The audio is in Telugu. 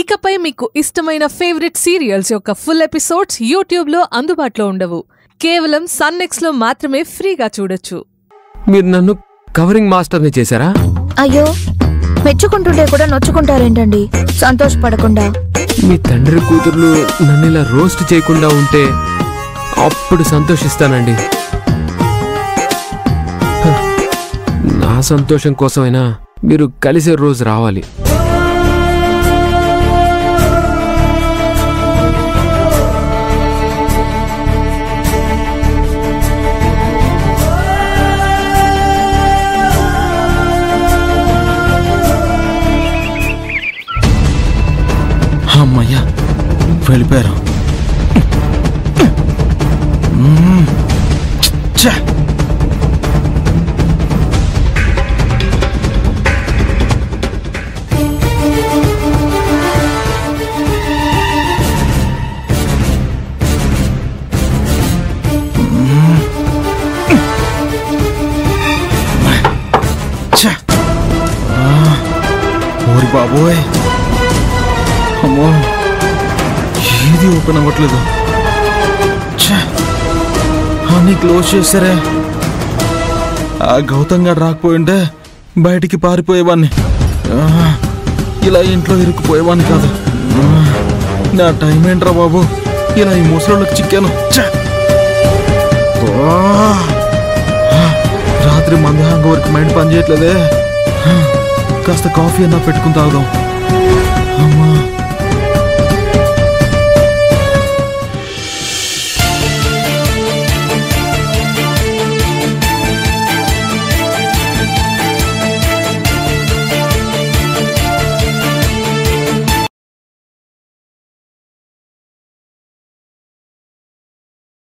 ఇకపై మీకు ఇష్టమైన ఫేవరెట్ సీరియల్స్ యొక్క ఫుల్ ఎపిసోడ్స్ యూట్యూబ్లో అందుబాటులో ఉండవు. కేవలం సన్నెక్స్లో మాత్రమే ఫ్రీగా చూడొచ్చు. మీరు నన్ను కవరింగ్ మాస్టర్ని చేశారా? అయ్యో, మెచ్చుకుంటుంటే కూడా నొచ్చుకుంటారేంటండి సంతోషపడకుండా? మీ తండ్రి కూతుర్లు నన్ను ఇలా రోస్ట్ చేయకుండా ఉంటే అప్పుడు సంతోషిస్తానండి. నా సంతోషం కోసమైనా మీరు కలిసే రోజు రావాలి. అమ్మయ్యా, వెళ్ళిపోయారు. ఓరి బాబోయ్, అమ్మో, ఏది ఓపెన్ అవ్వట్లేదు. అన్నీ క్లోజ్ చేశారే. ఆ గౌతమ్ గారు రాకపోయింటే బయటికి పారిపోయేవాడిని, ఇలా ఇంట్లో ఇరుక్కుపోయేవాడిని కాదు. నా టైం ఏంట్రా బాబు, ఇలా ఈ ముసలోళ్ళకి చిక్కాను. రాత్రి మందహాంగ వరకు మైండ్ పనిచేయట్లేదే. కాస్త కాఫీ అన్నా పెట్టుకుని తాగుదాం. అమ్మా.